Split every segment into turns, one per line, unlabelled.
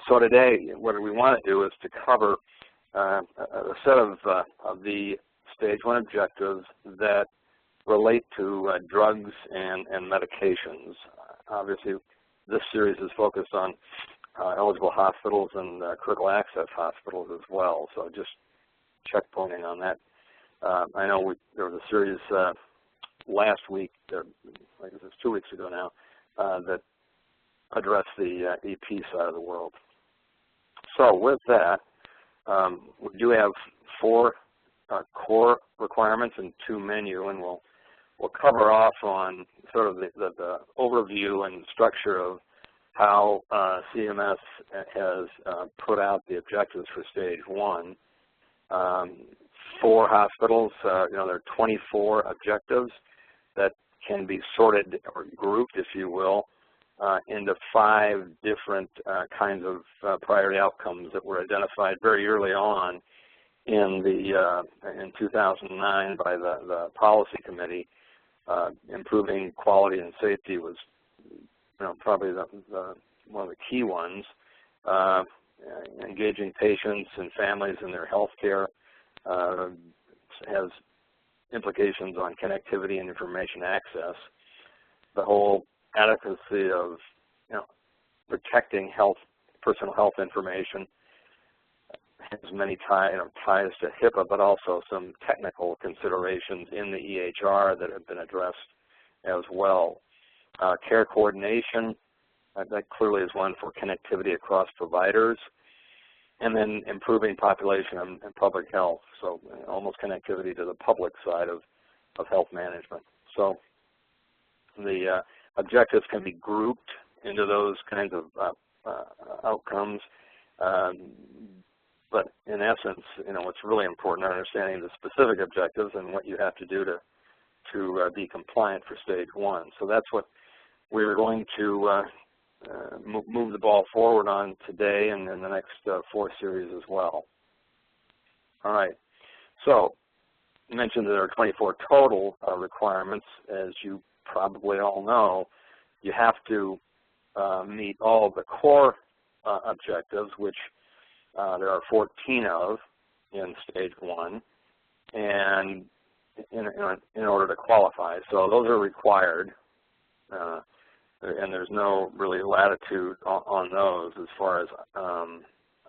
So today, what we want to do is to cover a set of the Stage 1 objectives that relate to drugs and medications. Obviously, this series is focused on eligible hospitals and critical access hospitals as well, so just checkpointing on that. I know there was a series last week, I guess it's 2 weeks ago now, that addressed the EP side of the world. So with that, we do have 4 core requirements and 2 menu, and we'll cover off on sort of the overview and structure of how CMS has put out the objectives for Stage 1. 4 hospitals, there are 24 objectives that can be sorted or grouped, if you will, into 5 different kinds of priority outcomes that were identified very early on in 2009 by the policy committee. Improving quality and safety was, probably one of the key ones. Engaging patients and families in their health care has implications on connectivity and information access. The whole adequacy of protecting personal health information has many ties to HIPAA, but also some technical considerations in the EHR that have been addressed as well. Care coordination, that clearly is one for connectivity across providers. And then improving population and public health, so almost connectivity to the public side of health management. So the objectives can be grouped into those kinds of outcomes. But in essence, what's really important is understanding the specific objectives and what you have to do to be compliant for Stage 1. So that's what we're going to move the ball forward on today and in the next 4 series as well. All right. So I mentioned that there are 24 total requirements. As you probably all know, you have to meet all of the core objectives, which there are 14 of in Stage 1, and in order to qualify. So those are required, and there's no really latitude on those as far as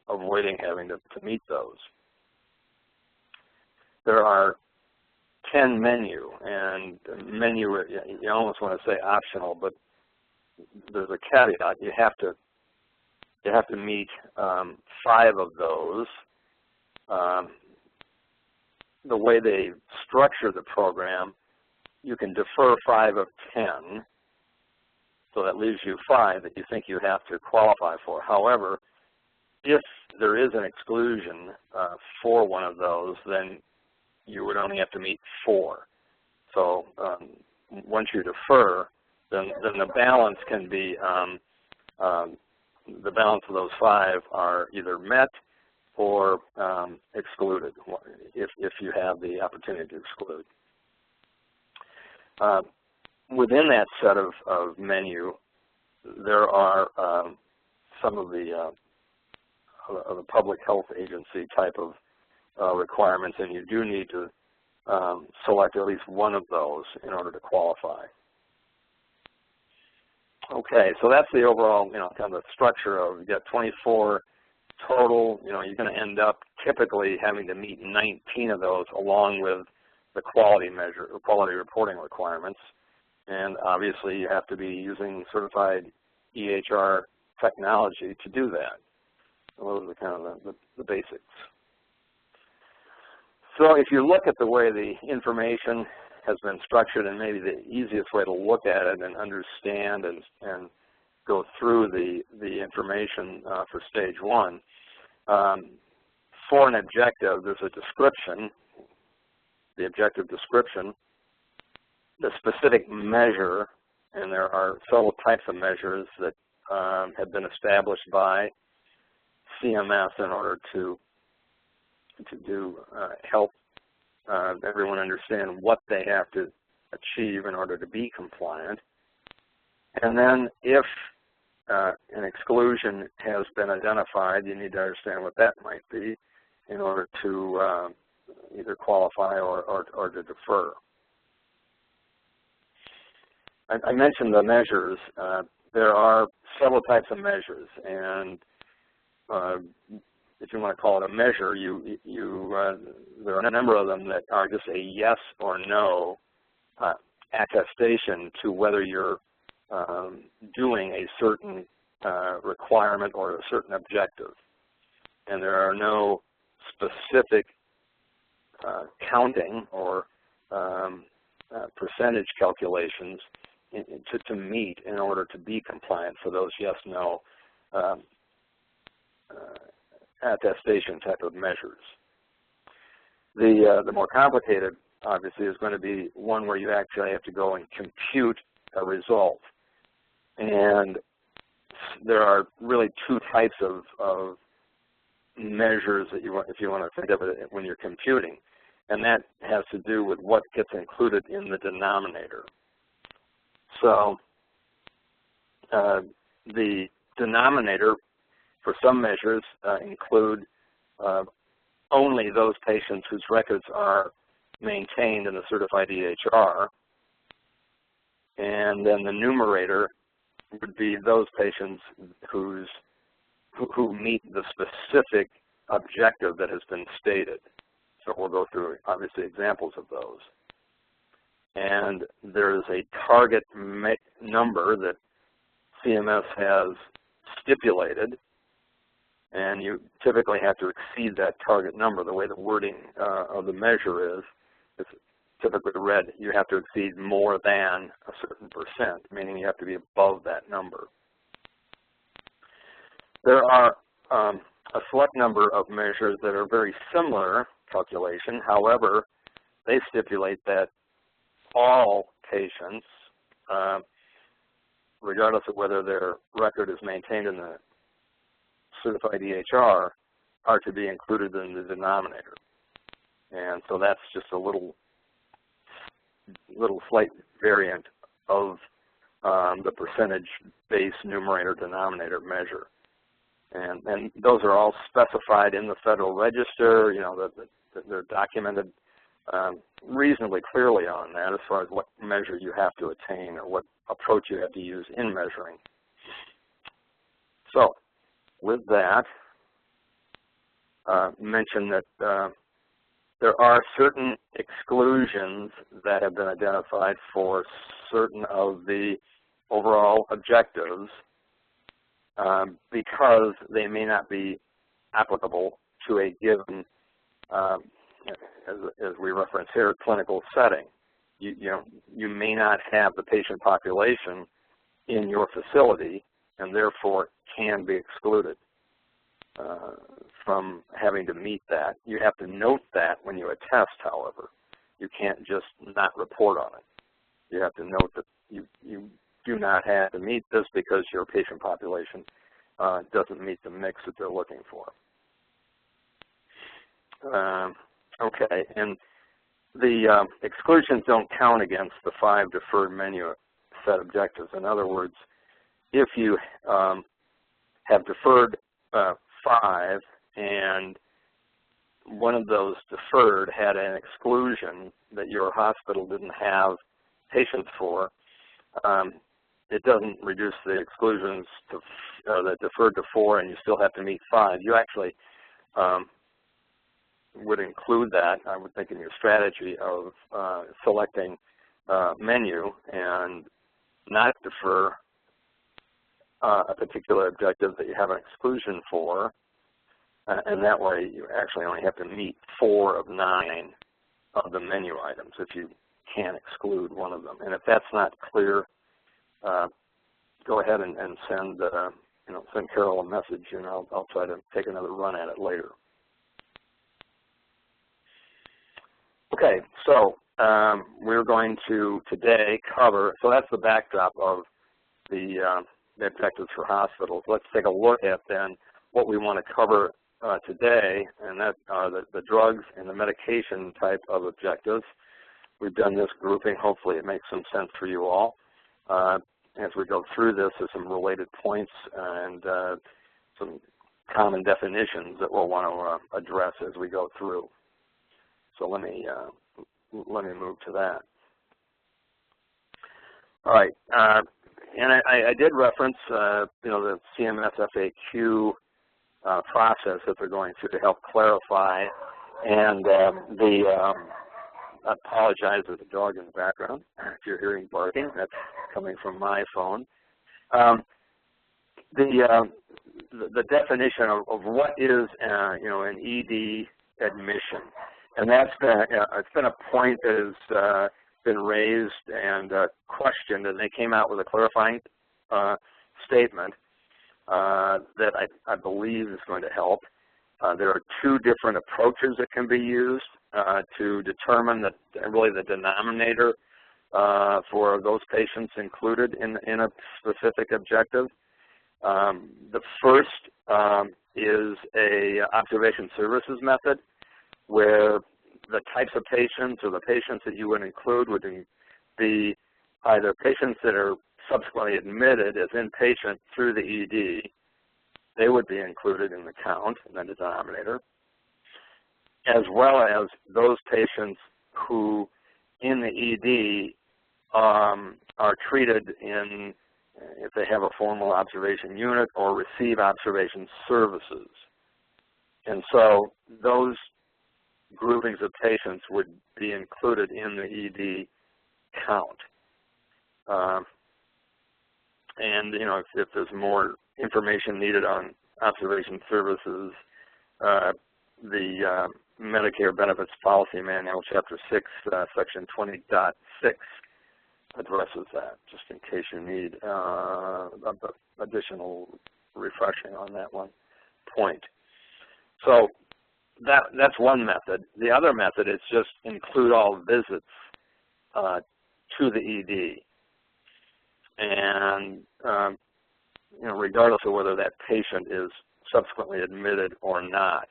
avoiding having to meet those. There are 10 menu, and menu, you almost want to say optional, but there's a caveat. You have to meet 5 of those. The way they structure the program, you can defer 5 of 10, so that leaves you 5 that you think you have to qualify for. However, if there is an exclusion for one of those, then you would only have to meet 4. So once you defer, then the balance can be, the balance of those 5 are either met or excluded if you have the opportunity to exclude. Within that set of menu, there are some of the public health agency type of requirements, and you do need to select at least one of those in order to qualify. Okay, so that's the overall, kind of the structure of, you got 24 total. You're going to end up typically having to meet 19 of those, along with the quality reporting requirements. And obviously, you have to be using certified EHR technology to do that. So those are kind of the basics. So if you look at the way the information has been structured, and maybe the easiest way to look at it and understand and go through the information for Stage 1, for an objective, there's a description, the objective description, the specific measure, and there are several types of measures that have been established by CMS in order to help everyone understand what they have to achieve in order to be compliant. And then if an exclusion has been identified, you need to understand what that might be in order to either qualify or to defer. I mentioned the measures. There are several types of measures, and if you want to call it a measure, there are a number of them that are just a yes or no attestation to whether you're doing a certain requirement or a certain objective. And there are no specific counting or percentage calculations to meet in order to be compliant for those yes-no attestation type of measures. The more complicated, obviously, is going to be one where you actually have to go and compute a result. And there are really two types of measures that if you want to think of it when you're computing. And that has to do with what gets included in the denominator. So the denominator for some measures include only those patients whose records are maintained in the certified EHR, and then the numerator would be those patients who meet the specific objective that has been stated. So we'll go through, obviously, examples of those. And there is a target number that CMS has stipulated, and you typically have to exceed that target number. The way the wording of the measure is, it's typically read, you have to exceed more than a certain percent, meaning you have to be above that number. There are a select number of measures that are very similar calculation. However, they stipulate that all patients, regardless of whether their record is maintained in the certified EHR, are to be included in the denominator. And so that's just a little slight variant of the percentage-based numerator-denominator measure. And those are all specified in the Federal Register. You know, they're documented reasonably clearly on that as far as what measure you have to attain or what approach you have to use in measuring. So with that, mention that there are certain exclusions that have been identified for certain of the overall objectives because they may not be applicable to a given, as we reference here, clinical setting. You may not have the patient population in your facility and therefore can be excluded from having to meet that. You have to note that when you attest, however. You can't just not report on it. You have to note that you do not have to meet this because your patient population doesn't meet the mix that they're looking for. Okay, and the exclusions don't count against the 5 deferred menu set objectives. In other words, if you have deferred 5 and one of those deferred had an exclusion that your hospital didn't have patients for, it doesn't reduce the exclusions to the deferred to 4, and you still have to meet 5. You actually would include that, I would think, in your strategy of selecting menu and not defer a particular objective that you have an exclusion for, and that way you actually only have to meet 4 of 9 of the menu items if you can exclude one of them. And if that's not clear, go ahead and send send Carol a message, and I'll try to take another run at it later. Okay, so we're going to today cover, so that's the backdrop of the objectives for hospitals. Let's take a look at then what we want to cover today, and that are the drugs and the medication type of objectives. We've done this grouping. Hopefully it makes some sense for you all. as we go through this, there's some related points and some common definitions that we'll want to address as we go through. So let me move to that. All right, and I did reference the CMS FAQ process that they're going through to help clarify, and I apologize, there's a dog in the background. If you're hearing barking, that's coming from my phone. The definition of what is an ED admission, and that's been it's been a point that has been raised and questioned, and they came out with a clarifying statement that I believe is going to help. There are two different approaches that can be used to determine really the denominator for those patients included in a specific objective. The first is a observation services method, where the types of patients or the patients that you would include would be either patients that are subsequently admitted as inpatient through the ED. They would be included in the count, in the denominator, as well as those patients who in the ED are treated in, if they have a formal observation unit or receive observation services. And so those groupings of patients would be included in the ED count. And if there's more information needed on observation services, the Medicare Benefits Policy Manual, Chapter 6, Section 20.6 addresses that, just in case you need additional refreshing on that one point. So that's one method. The other method is just include all visits to the ED. And regardless of whether that patient is subsequently admitted or not.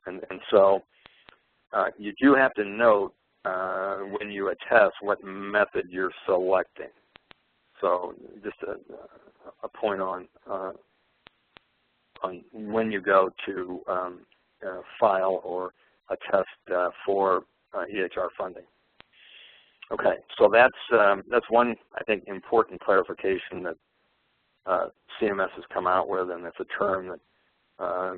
And so you do have to note when you attest what method you're selecting. So just a point on when you go to file or attest for EHR funding. Okay, so that's one, I think, important clarification that CMS has come out with, and it's a term that,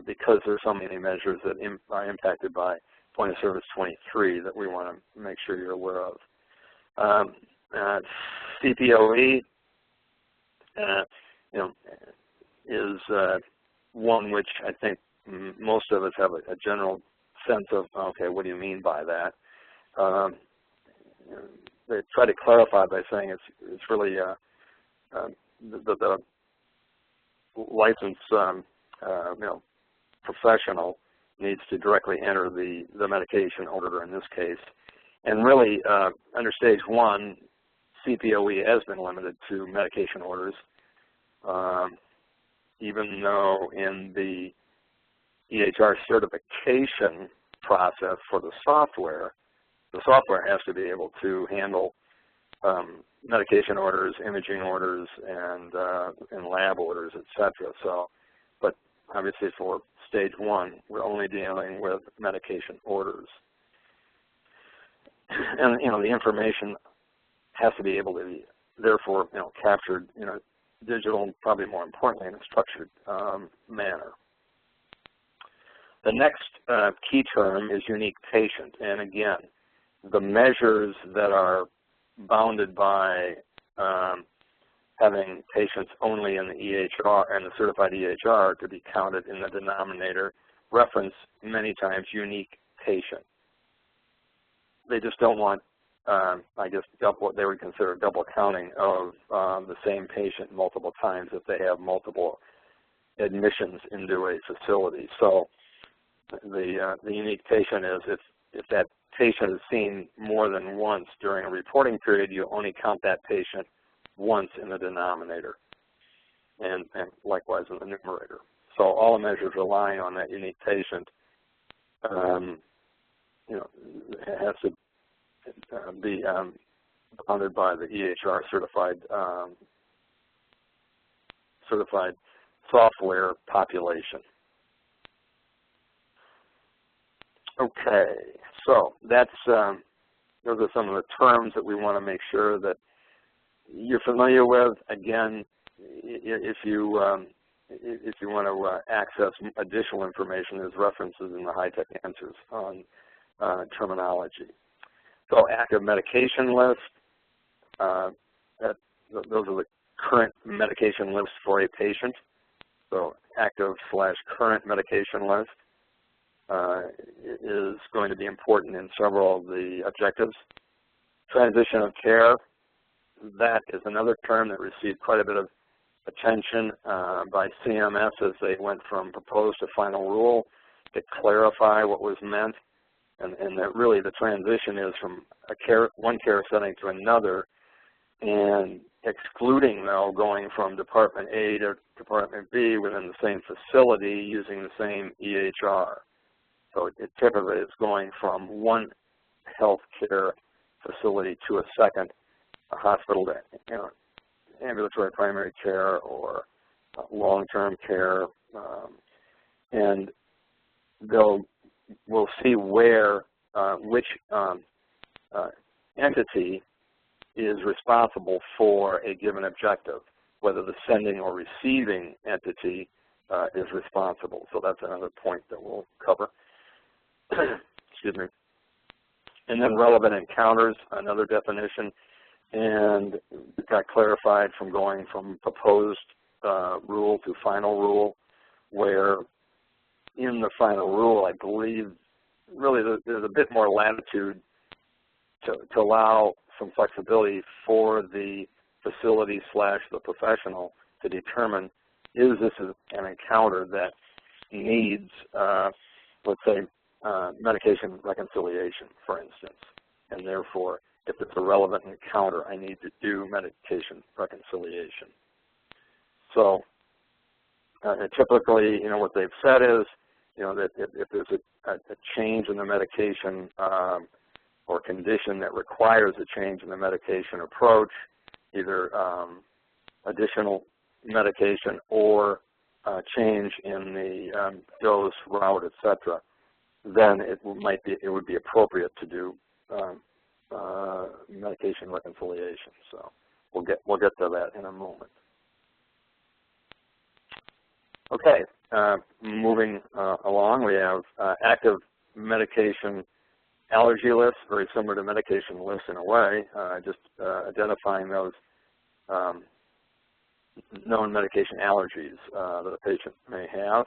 because there's so many measures that are impacted by Point of Service 23, that we want to make sure you're aware of. CPOE, is one which I think most of us have a general sense of, okay, what do you mean by that? They try to clarify by saying it's really the licensed professional needs to directly enter the medication order in this case. And really, under Stage 1, CPOE has been limited to medication orders, even though in the EHR certification process for the software has to be able to handle medication orders, imaging orders, and lab orders, etc. So, but obviously for Stage 1, we're only dealing with medication orders. And the information has to be able to be, therefore, captured in a digital, and probably more importantly, in a structured manner. The next key term is unique patient, and again, the measures that are bounded by having patients only in the EHR and the certified EHR to be counted in the denominator reference many times unique patient. They just don't want, I guess, what they would consider double counting of the same patient multiple times if they have multiple admissions into a facility. So the unique patient is if that patient is seen more than once during a reporting period, you only count that patient once in the denominator, and likewise in the numerator. So all the measures relying on that unique patient, has to be bounded by the EHR certified certified software population. Okay, so that's those are some of the terms that we want to make sure that you're familiar with. Again, if you want to access additional information, there's references in the high-tech answers on terminology. So active medication list, those are the current medication lists for a patient. So active/current medication list is going to be important in several of the objectives. Transition of care, that is another term that received quite a bit of attention by CMS as they went from proposed to final rule to clarify what was meant, and that really the transition is from one care setting to another, and excluding, though, going from Department A to Department B within the same facility using the same EHR. So it typically is going from one healthcare facility to a second, a hospital to ambulatory primary care or long-term care, and we'll see where which entity is responsible for a given objective, whether the sending or receiving entity is responsible. So that's another point that we'll cover. Excuse me. And then relevant encounters, another definition, and it got clarified from going from proposed rule to final rule, where in the final rule, I believe, really there's a bit more latitude to allow some flexibility for the facility/the professional to determine, is this an encounter that needs, let's say, medication reconciliation, for instance, and therefore, if it's a relevant encounter, I need to do medication reconciliation. So typically, what they've said is, that if there's a change in the medication or condition that requires a change in the medication approach, either additional medication or change in the dose, route, etc., then it would be appropriate to do medication reconciliation. So we'll get to that in a moment. Okay, moving along, we have active medication allergy lists, very similar to medication lists in a way, just identifying those known medication allergies that a patient may have.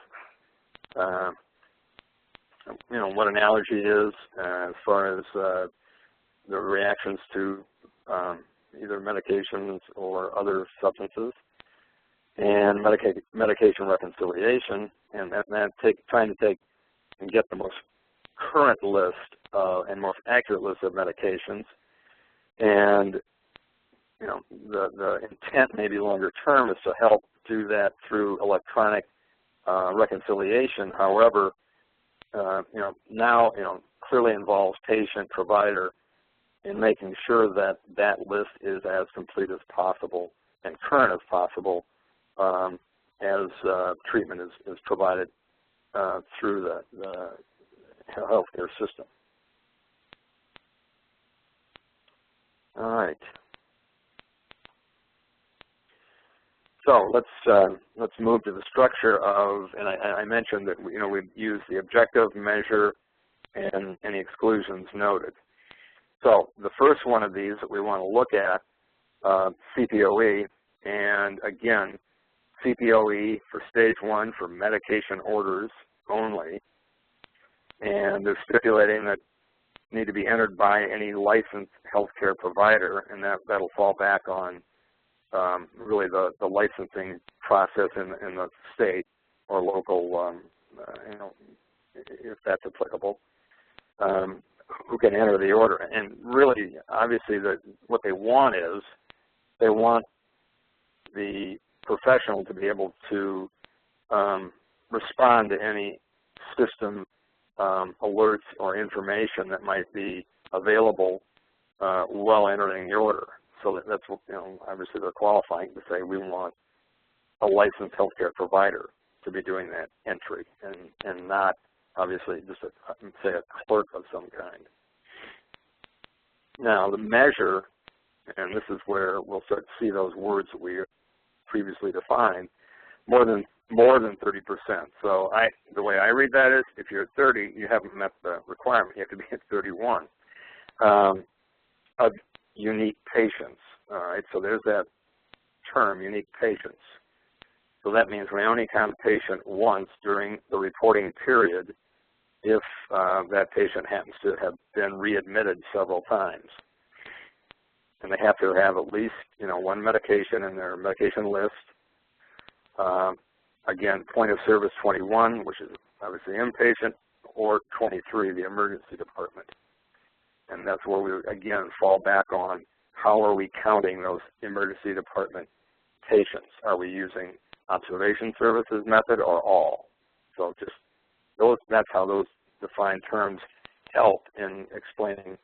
What an allergy is as far as the reactions to either medications or other substances, and medication reconciliation, and trying to take and get the most current list and most accurate list of medications. And the intent, maybe longer term, is to help do that through electronic reconciliation. However, now clearly involves patient, provider, in making sure that that list is as complete as possible and current as possible as treatment is provided through the healthcare system. All right. So let's move to the structure of, and I mentioned that we use the objective, measure, and any exclusions noted. So the first one of these that we want to look at, CPOE, and again, CPOE for stage 1 for medication orders only, and they're stipulating that need to be entered by any licensed healthcare provider, and that'll fall back on really the licensing process in the state or local, if that's applicable, who can enter the order. And really, obviously, what they want is they want the professional to be able to respond to any system alerts or information that might be available while entering the order. So that's what, obviously they're qualifying to say we want a licensed healthcare provider to be doing that entry, and not obviously just say a clerk of some kind. Now the measure, and this is where we'll start to see those words that we previously defined, more than 30%. So the way I read that is, if you're at 30, you haven't met the requirement. You have to be at 31 of unique patients. All right, so there's that term, unique patients. So that means we only count a patient once during the reporting period if that patient happens to have been readmitted several times. And they have to have at least, one medication in their medication list. Again, point of service 21, which is obviously inpatient, or 23, the emergency department. And that's where we, again, fall back on how are we counting those emergency department patients? Are we using observation services method or all? So just that's how those defined terms help in explaining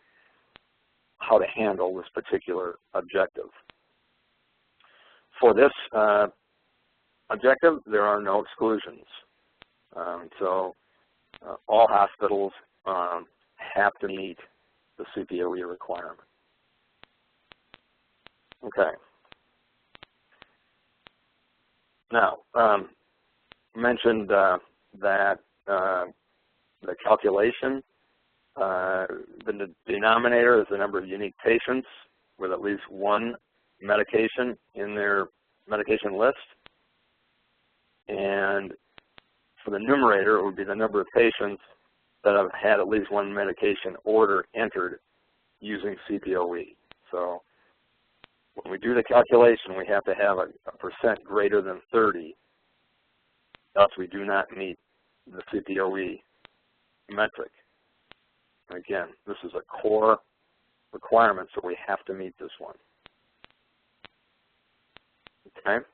how to handle this particular objective. For this objective, there are no exclusions. So all hospitals have to meet the CPOE requirement. Okay. Now, mentioned that the calculation, the denominator is the number of unique patients with at least one medication in their medication list. And for the numerator, it would be the number of patients that have had at least one medication order entered using CPOE. So when we do the calculation, we have to have a percent greater than 30, else we do not meet the CPOE metric. And again, this is a core requirement, so we have to meet this one. Okay?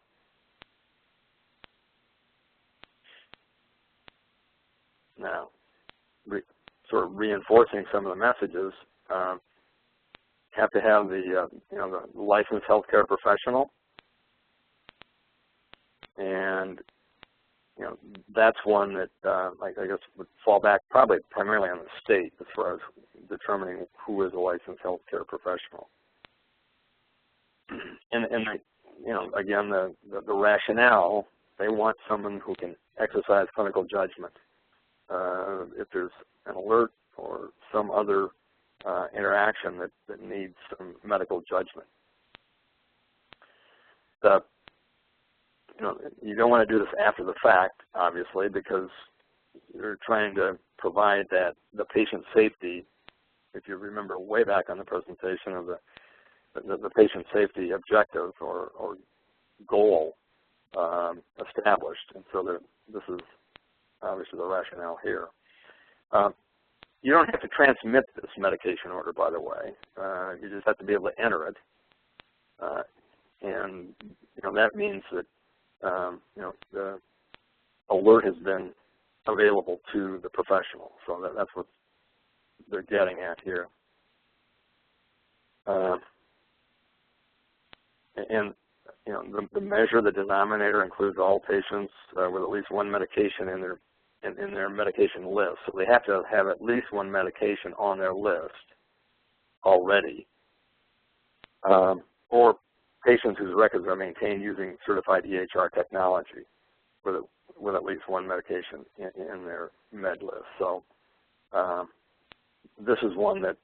Now, sort of reinforcing some of the messages, have to have the the licensed healthcare professional, and that's one that I guess would fall back probably primarily on the state as far as determining who is a licensed healthcare professional. And again, the rationale, they want someone who can exercise clinical judgment. If there's an alert or some other interaction that needs some medical judgment. You don't want to do this after the fact, obviously, because you're trying to provide the patient safety. If you remember way back on the presentation of the patient safety objective or goal established, and so this is obviously the rationale here. You don't have to transmit this medication order, by the way. You just have to be able to enter it, and that means that the alert has been available to the professional. So that's what they're getting at here. And the measure, the denominator, includes all patients with at least one medication in their medication list. So they have to have at least one medication on their list already, or patients whose records are maintained using certified EHR technology with at least one medication in their med list. So this is one that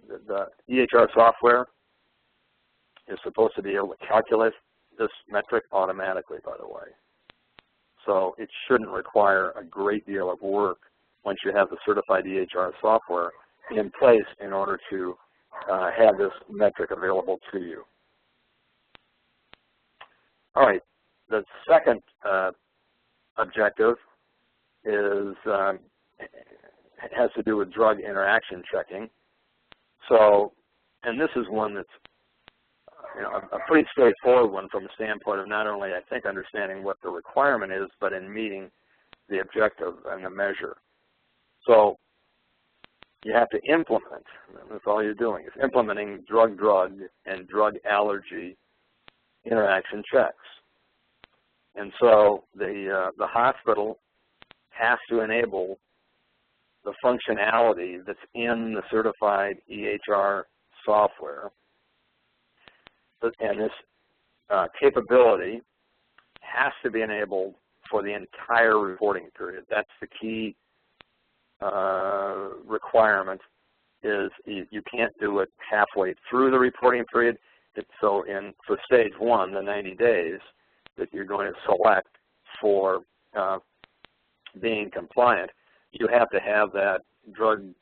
the EHR software is supposed to be able to calculate this metric automatically, by the way. So it shouldn't require a great deal of work once you have the certified EHR software in place in order to have this metric available to you. All right, the second objective has to do with drug interaction checking. So, and this is one that's a pretty straightforward one from the standpoint of not only, I think, understanding what the requirement is, but in meeting the objective and the measure. So you have to implement, that's all you're doing, is implementing drug-drug and drug allergy interaction checks. And so the hospital has to enable the functionality that's in the certified EHR software. And this capability has to be enabled for the entire reporting period. That's the key requirement, is you can't do it halfway through the reporting period. So for stage 1, the 90 days that you're going to select for being compliant, you have to have that drug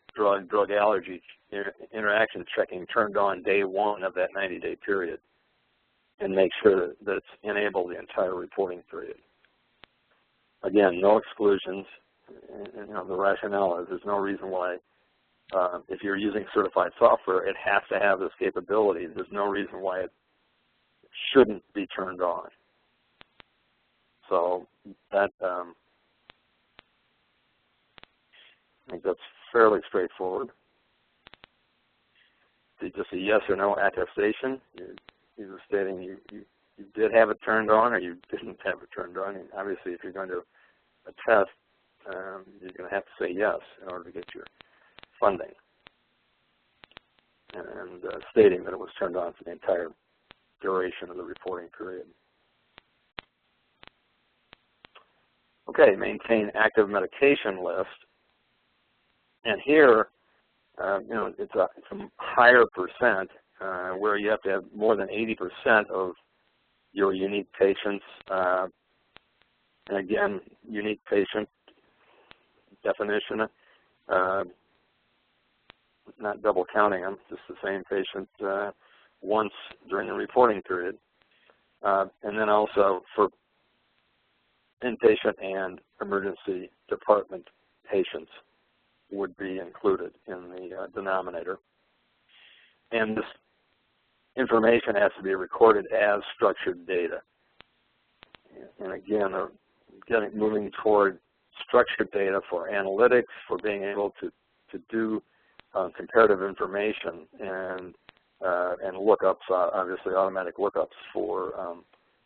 allergy interaction checking turned on day 1 of that 90-day period, and make sure that it's enabled the entire reporting period. Again, no exclusions. And, the rationale is there's no reason why, if you're using certified software, it has to have this capability. There's no reason why it shouldn't be turned on. So that I think that's fairly straightforward. It's just a yes or no attestation. You're either stating you did have it turned on or you didn't have it turned on. And obviously, if you're going to attest, you're going to have to say yes in order to get your funding, and stating that it was turned on for the entire duration of the reporting period. Okay, maintain active medication list. And here, it's a higher percent where you have to have more than 80% of your unique patients. And again, unique patient definition, not double counting them, just the same patient once during the reporting period. And then also for inpatient and emergency department patients would be included in the denominator. And this information has to be recorded as structured data. And again, moving toward structured data for analytics, for being able to do comparative information and lookups, obviously automatic lookups for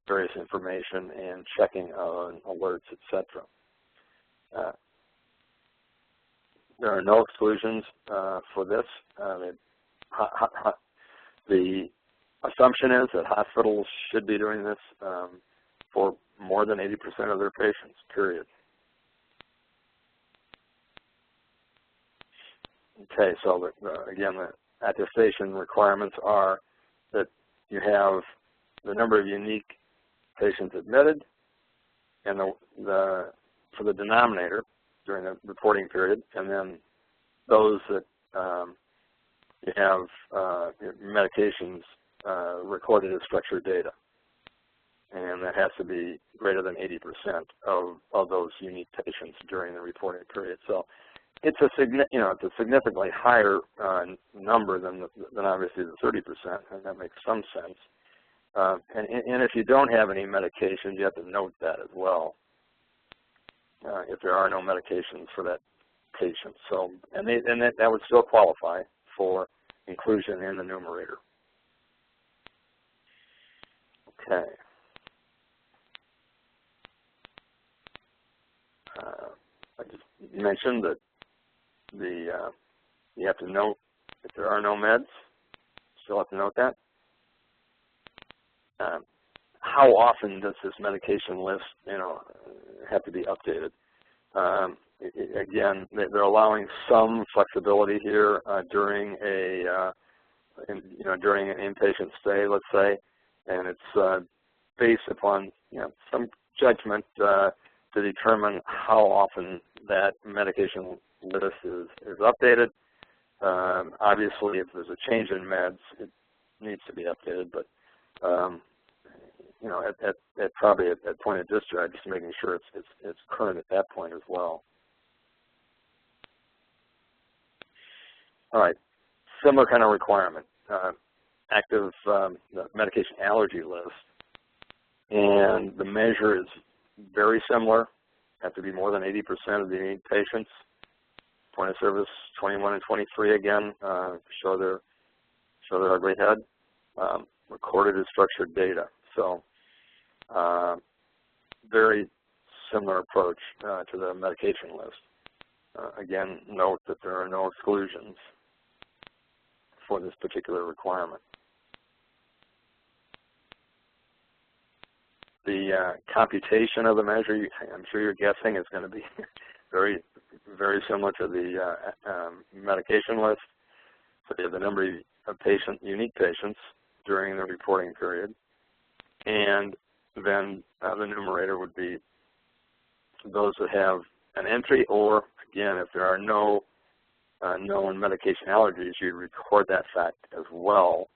various information and checking on alerts, etc. There are no exclusions for this. The assumption is that hospitals should be doing this for more than 80% of their patients, period. Okay, so again, the attestation requirements are that you have the number of unique patients admitted, and for the denominator during the reporting period, and then those that you have medications recorded as structured data, and that has to be greater than 80% of those unique patients during the reporting period. So it's a significantly higher number than obviously the 30%, and that makes some sense. And if you don't have any medications, you have to note that as well. If there are no medications for that patient, so that would still qualify for inclusion in the numerator. Okay. I just mentioned that you have to note if there are no meds. Still have to note that. How often does this medication list, have to be updated? Again, they're allowing some flexibility here during during an inpatient stay, let's say, and it's based upon some judgment to determine how often that medication list is updated. Obviously, if there's a change in meds, it needs to be updated, but probably at point of discharge, just making sure it's current at that point as well. All right, similar kind of requirement, active medication allergy list, and the measure is very similar. Have to be more than 80% of the unique patients. Point of service 21 and 23 again show their ugly head. Recorded as structured data. So very similar approach to the medication list. Again, note that there are no exclusions for this particular requirement. The computation of the measure, I'm sure you're guessing, is going to be very, very similar to the medication list. So you have the number of unique patients during the reporting period, and then the numerator would be those that have an entry, or again, if there are no known medication allergies, you record that fact as well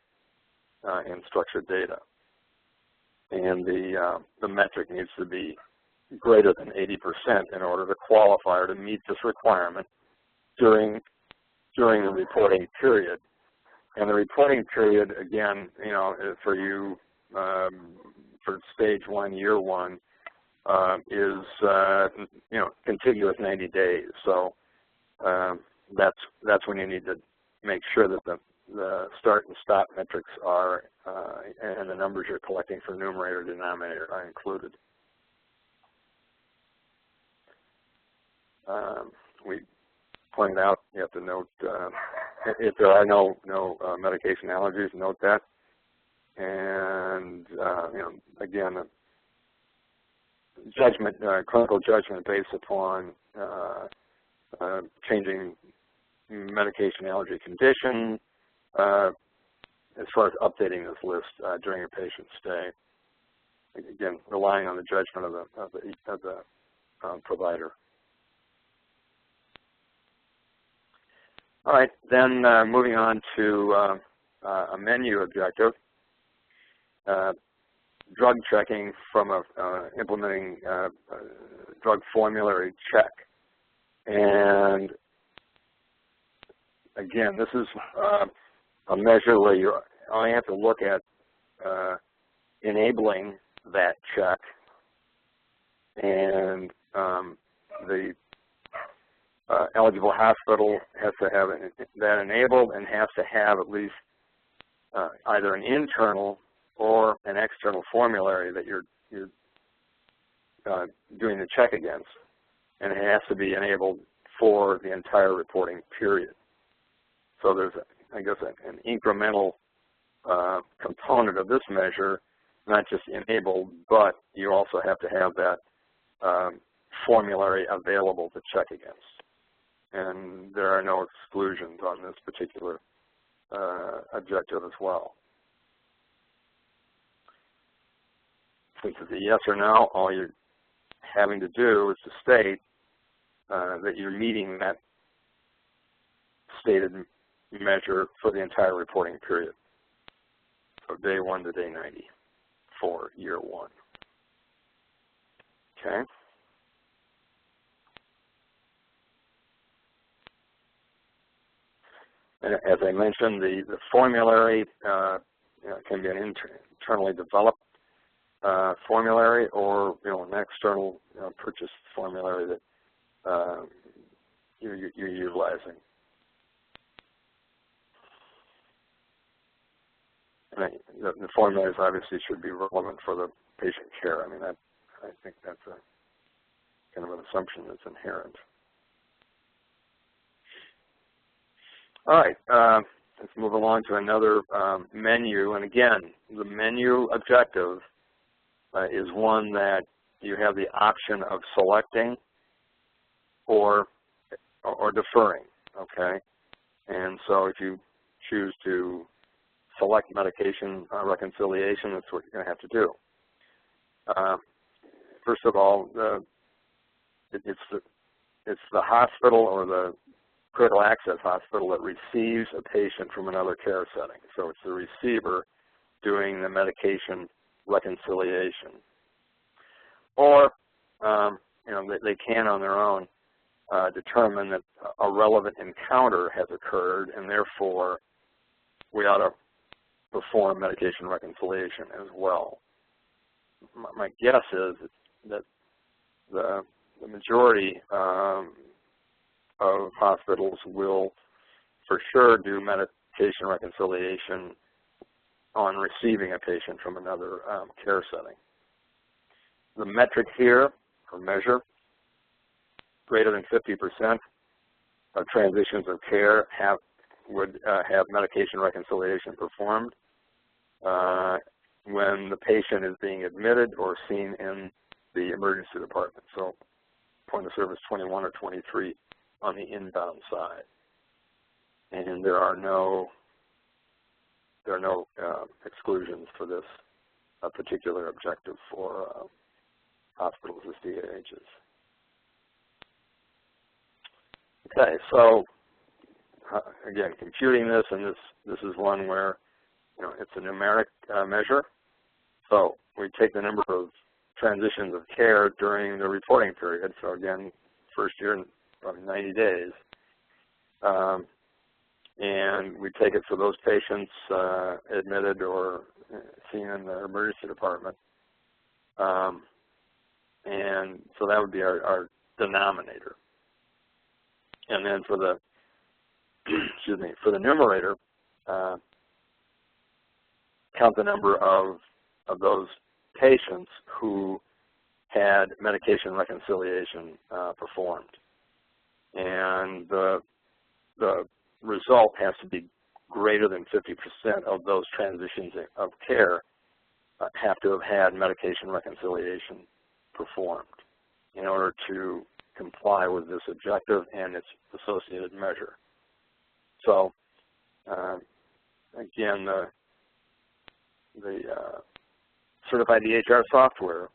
in structured data. And the metric needs to be greater than 80% in order to qualify or to meet this requirement during the reporting period. And the reporting period, again, for you, for stage 1, year 1, is contiguous 90 days. So that's when you need to make sure that the start and stop metrics are and the numbers you're collecting for numerator and denominator are included. We pointed out you have to note if there are no medication allergies, note that. And again, judgment, clinical judgment based upon changing medication allergy condition, as far as updating this list during a patient's stay. Again, relying on the judgment of the provider. All right, then moving on to a menu objective. Drug checking from implementing a drug formulary check. And again, this is a measure where you only have to look at enabling that check, and the eligible hospital has to have that enabled and has to have at least either an internal or an external formulary that you're doing the check against, and it has to be enabled for the entire reporting period. So there's, I guess, an incremental component of this measure, not just enabled, but you also have to have that formulary available to check against. And there are no exclusions on this particular objective as well. Since it's a yes or no, all you're having to do is to state that you're meeting that stated measure for the entire reporting period, so day 1 to day 90 for year 1. Okay. And as I mentioned, the formulary can be an internally developed formulary, or an external purchased formulary that you're utilizing. And the formulas obviously should be relevant for the patient care. I mean, I think that's a kind of an assumption that's inherent. All right, let's move along to another menu. And again, the menu objective is one that you have the option of selecting or deferring, okay? And so if you choose to select medication reconciliation, that's what you're going to have to do. First of all, it's the hospital or the critical access hospital that receives a patient from another care setting. So it's the receiver doing the medication reconciliation. Or, they can on their own determine that a relevant encounter has occurred, and therefore we ought to perform medication reconciliation as well. My guess is that the majority of hospitals will for sure do medication reconciliation on receiving a patient from another care setting. The metric here, or measure, greater than 50% of transitions of care would have medication reconciliation performed when the patient is being admitted or seen in the emergency department. So point of service 21 or 23 on the inbound side. And there are no exclusions for this particular objective for hospitals as DAHs. Okay, so again, computing this, and this is one where it's a numeric measure. So we take the number of transitions of care during the reporting period. So again, first year, probably 90 days. And we take it for those patients admitted or seen in the emergency department. And so that would be our denominator. And then for the for the numerator, count the number of those patients who had medication reconciliation performed. And the result has to be greater than 50% of those transitions of care have to have had medication reconciliation performed in order to comply with this objective and its associated measure. So again, the certified EHR software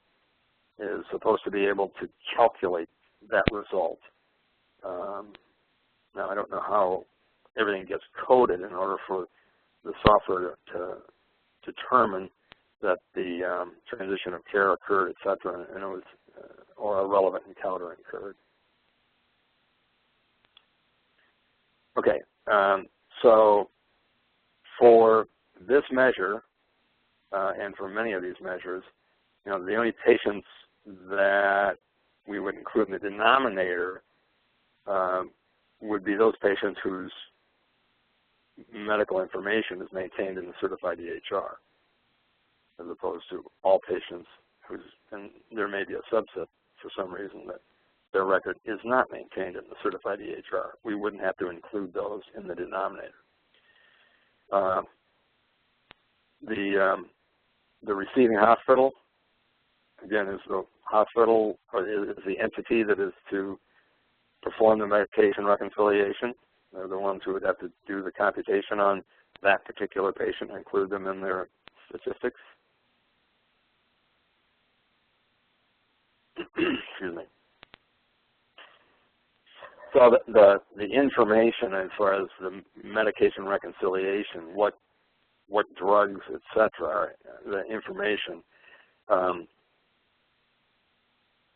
is supposed to be able to calculate that result. Now, I don't know how everything gets coded in order for the software to determine that the transition of care occurred, et cetera, and it was, or a relevant encounter occurred. Okay, so for this measure, and for many of these measures, the only patients that we would include in the denominator would be those patients whose medical information is maintained in the certified EHR, as opposed to all patients whose, and there may be a subset for some reason that their record is not maintained in the certified EHR. We wouldn't have to include those in the denominator. The receiving hospital, again, is the hospital, or is the entity that is to perform the medication reconciliation. They're the ones who would have to do the computation on that particular patient and include them in their statistics. Excuse me. So the information as far as the medication reconciliation, what drugs, et cetera, the information,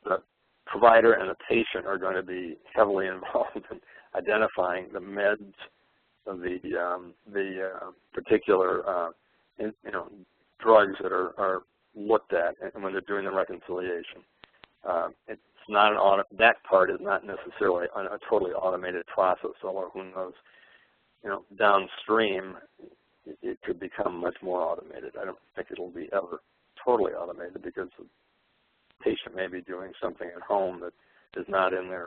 the provider and the patient are going to be heavily involved in identifying the meds of the particular drugs that are looked at and when they're doing the reconciliation. It's not that part is not necessarily a totally automated process, although who knows, downstream it could become much more automated. I don't think it'll be ever totally automated because the patient may be doing something at home that is not in their